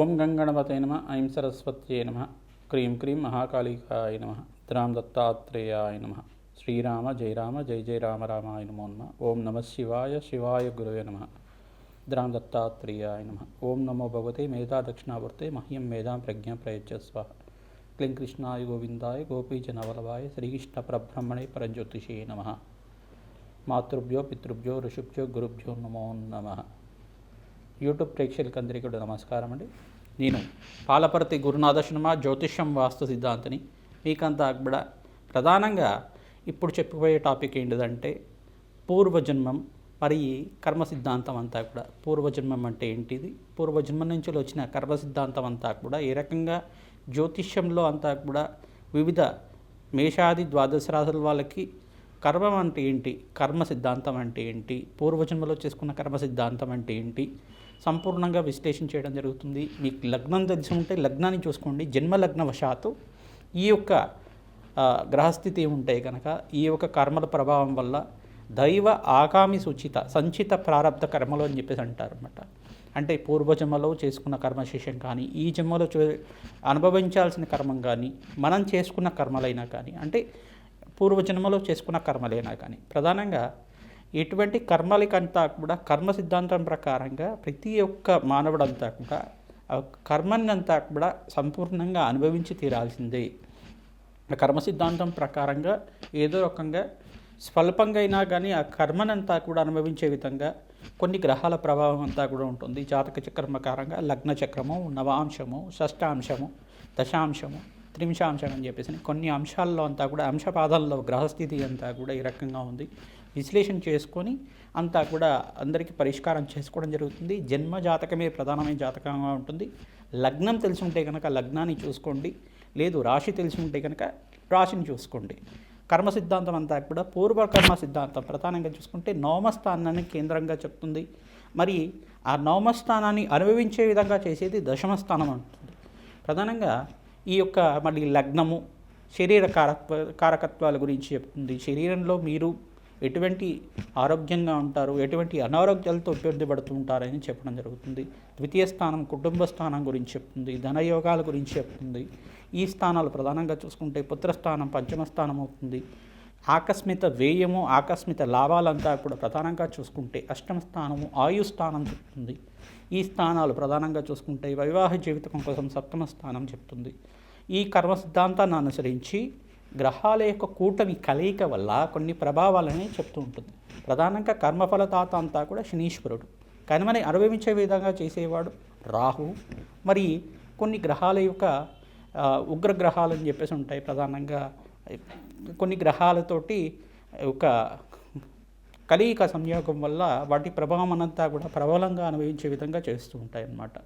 ఓం గంగణపతే నమ ఐం సరస్వత్యే నమ క్రీం క్రీం మహాకాళికాయ నమ ద్రాం దత్తాత్రేయాయ నమ శ్రీరామ జయ రామ జయ జయ రామ రామాయ నమో నమ ఓం నమ శివాయ శివాయ గురవే నమ ద్రాం దత్తాత్రేయాయ నమ ఓం నమో భగవతే మేధా దక్షిణావర్తే మహ్యం మేధాం ప్రజ్ఞా ప్రయచ్చస్వ క్లీం కృష్ణాయ గోవిందాయ గోపీజనవల్లభాయ శ్రీకృష్ణ పరబ్రహ్మణే పరంజ్యోతిషే నమ మాతృభ్యో పితృభ్యో ఋషుభ్యో గురుభ్యో నమో నమ. యూట్యూబ్ ప్రేక్షకులందరికీ కూడా నమస్కారం అండి. నేను పాలపర్తి గురునాథ శర్మ జ్యోతిష్యం వాస్తు సిద్ధాంతిని. మీకంతా కూడా ప్రధానంగా ఇప్పుడు చెప్పబోయే టాపిక్ ఏంటిదంటే పూర్వజన్మం మరి కర్మ సిద్ధాంతం అంతా కూడా. పూర్వజన్మం అంటే ఏంటిది, పూర్వజన్మం నుంచి వచ్చిన కర్మ సిద్ధాంతం అంతా కూడా ఏ రకంగా జ్యోతిష్యంలో అంతా కూడా వివిధ మేషాది ద్వాదశ రాశుల వాళ్ళకి కర్మం అంటే ఏంటి, కర్మ సిద్ధాంతం అంటే ఏంటి, పూర్వజన్మలో చేసుకున్న కర్మ సిద్ధాంతం అంటే ఏంటి సంపూర్ణంగా విశ్లేషణ చేయడం జరుగుతుంది. మీకు లగ్నం తెలిసి ఉంటే లగ్నాన్ని చూసుకోండి. జన్మ లగ్నవశాత్తు ఈ యొక్క గ్రహస్థితి ఉంటాయి కనుక ఈ యొక్క కర్మల ప్రభావం వల్ల దైవ ఆగామి సూచిత సంచిత ప్రారంధ కర్మలు అని చెప్పేసి అంటారు అన్నమాట. అంటే పూర్వజన్మలో చేసుకున్న కర్మశేషం కానీ ఈ జన్మలో అనుభవించాల్సిన కర్మం కానీ మనం చేసుకున్న కర్మలైనా కానీ అంటే పూర్వజన్మలో చేసుకున్న కర్మలైనా కానీ ప్రధానంగా ఎటువంటి కర్మలకంతా కూడా కర్మ సిద్ధాంతం ప్రకారంగా ప్రతి ఒక్క మానవుడంతా కూడా కర్మనంతా కూడా సంపూర్ణంగా అనుభవించి తీరాల్సిందే. కర్మ సిద్ధాంతం ప్రకారంగా ఏదో రకంగా స్వల్పంగా అయినా కానీ ఆ కర్మనంతా కూడా అనుభవించే విధంగా కొన్ని గ్రహాల ప్రభావం అంతా కూడా ఉంటుంది. జాతక చక్రం ప్రకారంగా లగ్న చక్రము, నవాంశము, షష్టాంశము, దశాంశము, త్రింశాంశం అని చెప్పేసి కొన్ని అంశాల్లో అంతా కూడా అంశపాదాల్లో గ్రహస్థితి అంతా కూడా ఈ రకంగా ఉంది. విశ్లేషణ చేసుకొని అంతా కూడా అందరికీ పరిష్కారం చేసుకోవడం జరుగుతుంది. జన్మ జాతకమే ప్రధానమైన జాతకంగా ఉంటుంది. లగ్నం తెలిసి ఉంటే కనుక లగ్నాన్ని చూసుకోండి, లేదు రాశి తెలిసి ఉంటే కనుక రాశిని చూసుకోండి. కర్మ సిద్ధాంతం అంతా కూడా పూర్వకర్మ సిద్ధాంతం ప్రధానంగా చూసుకుంటే నవమస్థానాన్ని కేంద్రంగా చెప్తుంది. మరి ఆ నవమస్థానాన్ని అనుభవించే విధంగా చేసేది దశమస్థానం అంటుంది. ప్రధానంగా ఈ యొక్క మళ్ళీ లగ్నము శరీర కారకత్వాల గురించి చెప్తుంది. శరీరంలో మీరు ఎటువంటి ఆరోగ్యంగా ఉంటారు, ఎటువంటి అనారోగ్యాలతో ఇబ్బంది పడుతూ ఉంటారని చెప్పడం జరుగుతుంది. ద్వితీయ స్థానం కుటుంబ స్థానం గురించి చెప్తుంది, ధనయోగాల గురించి చెప్తుంది. ఈ స్థానాలు ప్రధానంగా చూసుకుంటే పుత్రస్థానం పంచమ స్థానం అవుతుంది. ఆకస్మిక వ్యయము ఆకస్మిక లాభాలంతా కూడా ప్రధానంగా చూసుకుంటే అష్టమ స్థానము ఆయు స్థానం చెప్తుంది. ఈ స్థానాలు ప్రధానంగా చూసుకుంటే వివాహ జీవితం కోసం సప్తమ స్థానం చెప్తుంది. ఈ కర్మ సిద్ధాంతాన్ని అనుసరించి గ్రహాల యొక్క కూటమి కలయిక వల్ల కొన్ని ప్రభావాలని చెప్తూ ఉంటుంది. ప్రధానంగా కర్మఫలదాత అంతా కూడా శనీశ్వరుడు, కానీ మనం అనుభవించే విధంగా చేసేవాడు రాహు. మరి కొన్ని గ్రహాల యొక్క ఉగ్రగ్రహాలు అని చెప్పేసి ఉంటాయి. ప్రధానంగా కొన్ని గ్రహాలతోటి ఒక కలయిక సంయోగం వల్ల వాటి ప్రభావం అంతా కూడా ప్రబలంగా అనుభవించే విధంగా చేస్తూ ఉంటాయి అన్నమాట.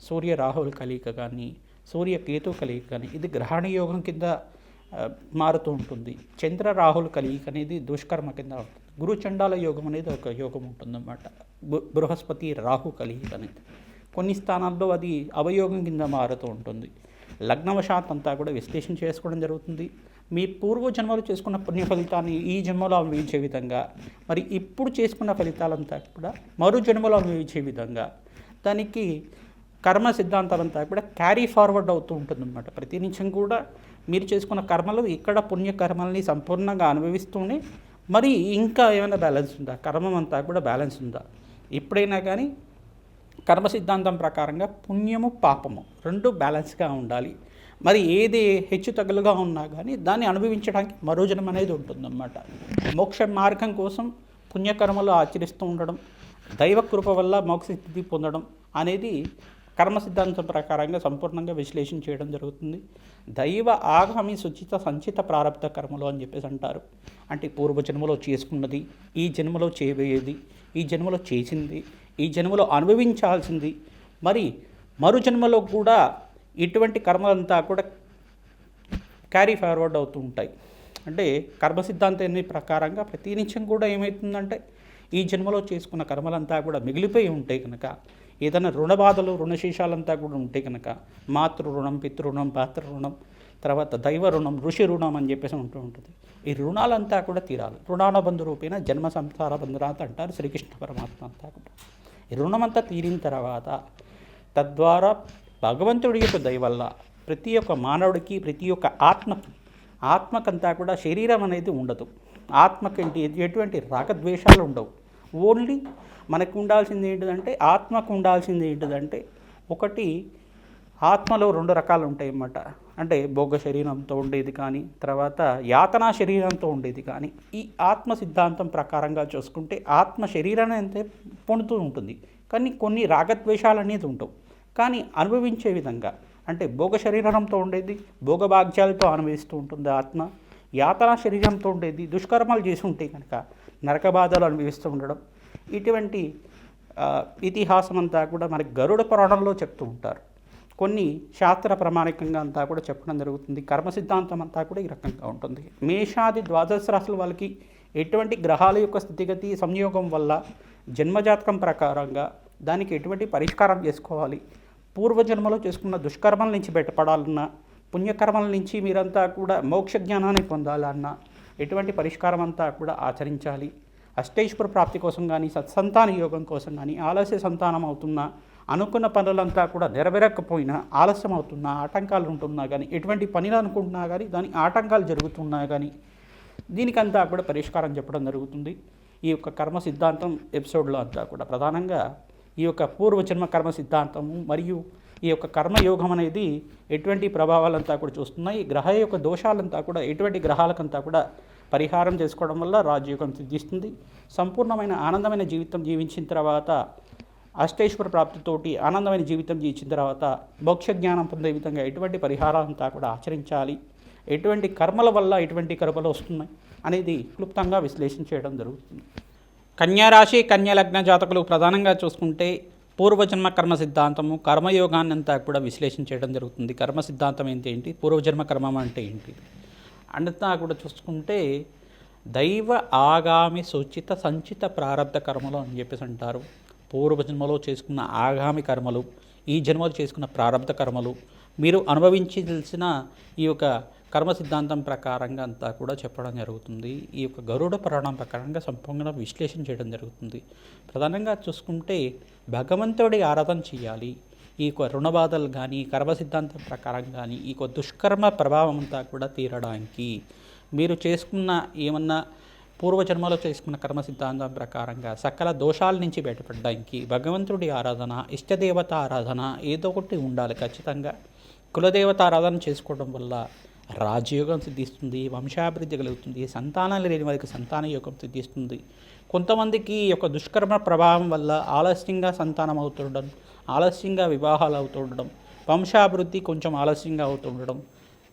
సూర్య రాహుల కలయిక కానీ సూర్య కేతు కలయిక కానీ ఇది గ్రహణ యోగం కింద మారుతూ ఉంటుంది. చంద్ర రాహుల కలయిక అనేది దుష్కర్మ కింద ఉంటుంది. గురు చండాల యోగం అనేది ఒక యోగం ఉంటుందన్నమాట. బృహస్పతి రాహు కలయిక అనేది కొన్ని స్థానాల్లో అది అవయోగం కింద మారుతూ ఉంటుంది. లగ్నవశాత్ అంతా కూడా విశ్లేషణ చేసుకోవడం జరుగుతుంది. మీ పూర్వజన్మలు చేసుకున్న పుణ్య ఫలితాన్ని ఈ జన్మలో అనుభవించే విధంగా, మరి ఇప్పుడు చేసుకున్న ఫలితాలంతా కూడా మరో జన్మలో అనుభవించే విధంగా దానికి కర్మ సిద్ధాంతం అంతా కూడా క్యారీ ఫార్వర్డ్ అవుతూ ఉంటుందన్నమాట. ప్రతి నిమిషం కూడా మీరు చేసుకున్న కర్మలు ఇక్కడ పుణ్యకర్మల్ని సంపూర్ణంగా అనుభవిస్తూనే మరి ఇంకా ఏమైనా బ్యాలెన్స్ ఉందా, కర్మం అంతా కూడా బ్యాలెన్స్ ఉందా. ఎప్పుడైనా కానీ కర్మ సిద్ధాంతం ప్రకారంగా పుణ్యము పాపము రెండు బ్యాలెన్స్గా ఉండాలి. మరి ఏది హెచ్చు తగులుగా ఉన్నా కానీ దాన్ని అనుభవించడానికి మరో జన్మ అనేది ఉంటుందన్నమాట. మోక్ష మార్గం కోసం పుణ్యకర్మలు ఆచరిస్తూ ఉండడం, దైవ కృప వల్ల మోక్ష స్థితి పొందడం అనేది కర్మ సిద్ధాంతం ప్రకారంగా సంపూర్ణంగా విశ్లేషణ చేయడం జరుగుతుంది. దైవ ఆగామి సుచిత సంచిత ప్రారంధ కర్మలు అని చెప్పేసి అంటారు. అంటే పూర్వజన్మలో చేసుకున్నది, ఈ జన్మలో చేయబోయేది, ఈ జన్మలో చేసింది, ఈ జన్మలో అనుభవించాల్సింది, మరి మరు జన్మలో కూడా ఇటువంటి కర్మలంతా కూడా క్యారీ ఫార్వర్డ్ అవుతూ ఉంటాయి. అంటే కర్మ సిద్ధాంతాన్ని ప్రకారంగా ప్రతి నిత్యం కూడా ఏమవుతుందంటే ఈ జన్మలో చేసుకున్న కర్మలంతా కూడా మిగిలిపోయి ఉంటాయి కనుక ఏదైనా రుణ బాధలు రుణశేషాలంతా కూడా ఉంటాయి కనుక మాతృ రుణం, పితృ పాత్ర రుణం, తర్వాత దైవ రుణం, ఋషి రుణం అని చెప్పేసి ఉంటూ ఉంటుంది. ఈ రుణాలంతా కూడా తీరాలి. రుణానుబంధ రూపేణ జన్మ సంసార బంధురాత అంటారు శ్రీకృష్ణ పరమాత్మ అంతా కూడా. ఈ రుణమంతా తీరిన తర్వాత తద్వారా భగవంతుడి యొక్క దయ వల్ల ప్రతి ఒక్క మానవుడికి, ప్రతి ఒక్క ఆత్మకంతా కూడా శరీరం అనేది ఉండదు. ఆత్మకి ఎటువంటి రాగద్వేషాలు ఉండవు. ఓన్లీ మనకు ఉండాల్సింది ఏంటిదంటే, ఆత్మకు ఉండాల్సింది ఏంటిదంటే, ఒకటి ఆత్మలో 2 రకాలు ఉంటాయి అన్నమాట. అంటే భోగ శరీరంతో ఉండేది కానీ, తర్వాత యాతనా శరీరంతో ఉండేది కానీ. ఈ ఆత్మ సిద్ధాంతం ప్రకారంగా చూసుకుంటే ఆత్మ శరీరాన్ని అంతే పొందుతూ ఉంటుంది, కానీ కొన్ని రాగద్వేషాలు అనేది ఉండవు. కానీ అనుభవించే విధంగా, అంటే భోగ శరీరంతో ఉండేది భోగభాగ్యాలతో అనుభవిస్తూ ఉంటుంది ఆత్మ. యాతనా శరీరంతో ఉండేది దుష్కర్మాలు చేసి ఉంటే కనుక నరక బాధలు అనుభవిస్తూ ఉండడం. ఇటువంటి ఇతిహాసం అంతా కూడా మనకి గరుడ పురాణంలో చెప్తూ ఉంటారు. కొన్ని శాస్త్ర ప్రామాణికంగా అంతా కూడా చెప్పడం జరుగుతుంది. కర్మ సిద్ధాంతం అంతా కూడా ఈ రకంగా ఉంటుంది. మేషాది ద్వాదశ రాశుల వాళ్ళకి ఎటువంటి గ్రహాల యొక్క స్థితిగతి సంయోగం వల్ల జన్మజాతకం ప్రకారంగా దానికి ఎటువంటి పరిష్కారం చేసుకోవాలి, పూర్వజన్మలో చేసుకున్న దుష్కర్మల నుంచి బయటపడాలన్నా, పుణ్యకర్మల నుంచి మీరంతా కూడా మోక్ష జ్ఞానాన్ని పొందాలన్నా ఎటువంటి పరిష్కారం అంతా కూడా ఆచరించాలి. అష్టైశ్వర ప్రాప్తి కోసం కానీ, సత్సంతాన యోగం కోసం కానీ, ఆలస్య సంతానం అవుతున్నా, అనుకున్న పనులంతా కూడా నెరవేరకపోయినా, ఆలస్యం అవుతున్నా, ఆటంకాలు ఉంటున్నా కానీ, ఎటువంటి పనిలు అనుకుంటున్నా కానీ దాని ఆటంకాలు జరుగుతున్నా కానీ దీనికంతా కూడా పరిష్కారం చెప్పడం జరుగుతుంది. ఈ యొక్క కర్మ సిద్ధాంతం ఎపిసోడ్లో అంతా కూడా ప్రధానంగా ఈ యొక్క పూర్వజన్మ కర్మ సిద్ధాంతము మరియు ఈ యొక్క కర్మయోగం అనేది ఎటువంటి ప్రభావాలంతా కూడా చూస్తున్నాయి. గ్రహ యొక్క దోషాలంతా కూడా ఎటువంటి గ్రహాలకంతా కూడా పరిహారం చేసుకోవడం వల్ల రాజయోగం సిద్ధిస్తుంది. సంపూర్ణమైన ఆనందమైన జీవితం జీవించిన తర్వాత, అష్టైశ్వర ప్రాప్తితోటి ఆనందమైన జీవితం జీవించిన తర్వాత మోక్ష జ్ఞానం పొందే విధంగా ఎటువంటి పరిహారాలంతా కూడా ఆచరించాలి, ఎటువంటి కర్మల వల్ల ఎటువంటి కర్మలు వస్తున్నాయి అనేది క్లుప్తంగా విశ్లేషణ చేయడం జరుగుతుంది. కన్యారాశి, కన్యాలగ్న జాతకులు ప్రధానంగా చూసుకుంటే పూర్వజన్మ కర్మ సిద్ధాంతము, కర్మయోగాన్ని అంతా కూడా విశ్లేషణ చేయడం జరుగుతుంది. కర్మ సిద్ధాంతం ఏంటి, పూర్వజన్మ కర్మం అంటే ఏంటి అంతా కూడా చూసుకుంటే దైవ ఆగామి సూచిత సంచిత ప్రారంధ కర్మలు అని చెప్పేసి అంటారు. పూర్వజన్మలో చేసుకున్న ఆగామి కర్మలు, ఈ జన్మలో చేసుకున్న ప్రారంధ కర్మలు, మీరు అనుభవించాల్సిన ఈ యొక్క కర్మ సిద్ధాంతం ప్రకారంగా అంతా కూడా చెప్పడం జరుగుతుంది. ఈ యొక్క గరుడ పురాణం ప్రకారంగా సంపూర్ణ విశ్లేషణ చేయడం జరుగుతుంది. ప్రధానంగా చూసుకుంటే భగవంతుడి ఆరాధన చేయాలి. ఈ యొక్క రుణబాధలు కానీ, కర్మ సిద్ధాంతం ప్రకారం కానీ, ఈ యొక్క దుష్కర్మ ప్రభావం అంతా కూడా తీరడానికి, మీరు చేసుకున్న ఏమన్నా పూర్వజన్మలో చేసుకున్న కర్మ సిద్ధాంతం ప్రకారంగా సకల దోషాల నుంచి బయటపడడానికి భగవంతుడి ఆరాధన, ఇష్టదేవత ఆరాధన ఏదో ఒకటి ఉండాలి ఖచ్చితంగా. కులదేవత ఆరాధన చేసుకోవడం వల్ల రాజయోగం సిద్ధిస్తుంది, వంశాభివృద్ధి కలుగుతుంది, సంతానాలు లేని వారికి సంతాన యోగం సిద్ధిస్తుంది. కొంతమందికి ఈ యొక్క దుష్కర్మ ప్రభావం వల్ల ఆలస్యంగా సంతానం అవుతుండడం, ఆలస్యంగా వివాహాలు అవుతుండడం, వంశాభివృద్ధి కొంచెం ఆలస్యంగా అవుతుండడం,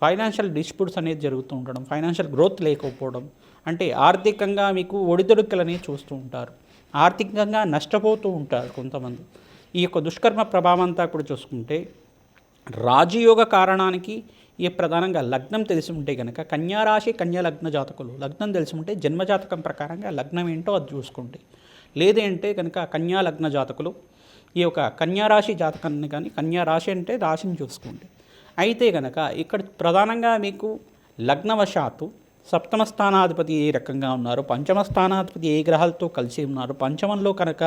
ఫైనాన్షియల్ డిస్ప్యూట్స్ అనేది జరుగుతూ ఉండడం, ఫైనాన్షియల్ గ్రోత్ లేకపోవడం, అంటే ఆర్థికంగా మీకు ఒడిదుడుకులని చూస్తూ ఉంటారు, ఆర్థికంగా నష్టపోతూ ఉంటారు కొంతమంది. ఈ యొక్క దుష్కర్మ ప్రభావం అంతా కూడా చూసుకుంటే రాజయోగ కారణానికి ఈ ప్రధానంగా లగ్నం తెలిసి ఉంటే కనుక కన్యారాశి, కన్యాలగ్న జాతకులు లగ్నం తెలిసి ఉంటే జన్మజాతకం ప్రకారంగా లగ్నం ఏంటో అది చూసుకోండి. లేదంటే కనుక కన్యాలగ్న జాతకులు ఈ యొక్క కన్యారాశి జాతకాన్ని కానీ, కన్యారాశి అంటే రాశిని చూసుకోండి. అయితే కనుక ఇక్కడ ప్రధానంగా మీకు లగ్నవశాత్తు సప్తమ స్థానాధిపతి ఏ రకంగా ఉన్నారు, పంచమ స్థానాధిపతి ఏ గ్రహాలతో కలిసి ఉన్నారు, పంచమంలో కనుక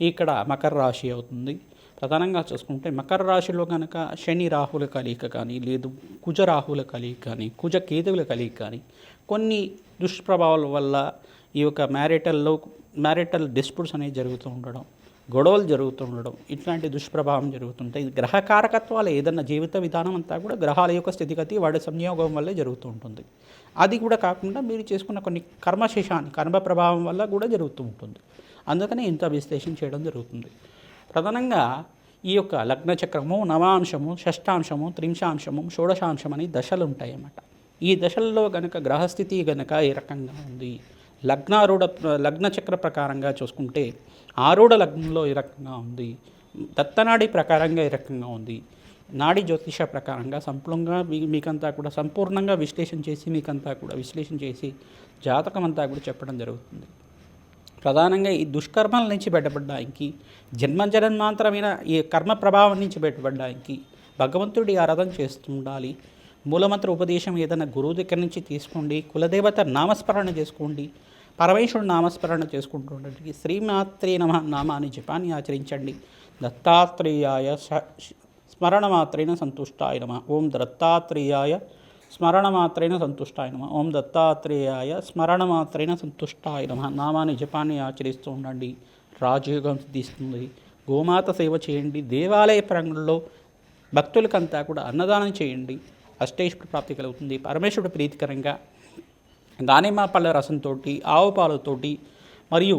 ఇక్కడ మకర రాశి అవుతుంది. ప్రధానంగా చూసుకుంటే మకర రాశిలో కనుక శని రాహుల కలయిక కానీ, లేదు కుజ రాహుల కలయిక కానీ, కుజ కేతువుల కలయిక కానీ, కొన్ని దుష్ప్రభావాల వల్ల ఈ యొక్క మ్యారిటల్ డిస్ప్యూట్స్ అనేవి జరుగుతూ ఉండడం, గొడవలు జరుగుతూ ఉండడం, ఇట్లాంటి దుష్ప్రభావం జరుగుతుంటాయి. గ్రహ కారకత్వాలు ఏదన్నా జీవిత విధానం అంతా కూడా గ్రహాల యొక్క స్థితిగతి వాడి సంయోగం వల్లే జరుగుతూ ఉంటుంది. అది కూడా కాకుండా మీరు చేసుకున్న కొన్ని కర్మ ప్రభావం వల్ల కూడా జరుగుతూ ఉంటుంది. అందుకని ఇంత విశ్లేషణ చేయడం జరుగుతుంది. ప్రధానంగా ఈ యొక్క లగ్న చక్రము నవాంశము, షష్టాంశము, త్రింశాంశము, షోడశాంశం అని దశలు ఉంటాయి అన్నమాట. ఈ దశల్లో గనక గ్రహస్థితి గనక ఏ రకంగా ఉంది, లగ్న చక్ర ప్రకారంగా చూసుకుంటే ఆరూఢ లగ్నంలో ఏ రకంగా ఉంది, దత్తనాడి ప్రకారంగా ఏ రకంగా ఉంది, నాడి జ్యోతిష ప్రకారంగా మీకంతా కూడా సంపూర్ణంగా విశ్లేషణ చేసి జాతకం అంతా కూడా చెప్పడం జరుగుతుంది. ప్రధానంగా ఈ దుష్కర్మల నుంచి బయటపడడానికి, జన్మాంతరమైన ఈ కర్మ ప్రభావం నుంచి బయటపడడానికి భగవంతుడి ఆరాధన చేస్తూ ఉండాలి. మూలమంత్ర ఉపదేశం ఏదైనా గురువు దగ్గర నుంచి తీసుకోండి, కులదేవత నామస్మరణ చేసుకోండి, పరమేశ్వరుడు నామస్మరణ చేసుకుంటూ ఉండండి. శ్రీమాత్రే నమః నామాన్ని జపాన్ని ఆచరించండి. దత్తాత్రేయాయ స్మరణమాత్రేణ సంతుష్టాయ నమః. ఓం దత్తాత్రేయాయ స్మరణమాత్రేణ సంతుష్టాయ నమః. ఓం దత్తాత్రేయాయ స్మరణమాత్రేణ సంతుష్టాయ నమః. నామాన్ని జపాన్ని ఆచరిస్తూ ఉండండి, రాజయోగం సిద్ధిస్తుంది. గోమాత సేవ చేయండి. దేవాలయ ప్రాంగణంలో భక్తులకంతా కూడా అన్నదానం చేయండి. అష్టైశ్వర ప్రాప్తి కలుగుతుంది. పరమేశ్వరుడు ప్రీతికరంగా దానిమ్మ పళ్ళ రసంతో, ఆవు పాలతోటి మరియు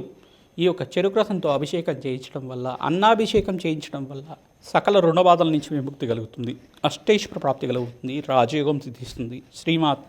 ఈ యొక్క చెరుకు రసంతో అభిషేకం చేయించడం వల్ల, అన్నాభిషేకం చేయించడం వల్ల సకల రుణబాధల నుంచి విముక్తి కలుగుతుంది. అష్టైశ్వర ప్రాప్తి కలుగుతుంది. రాజయోగం సిద్ధిస్తుంది. శ్రీమాత్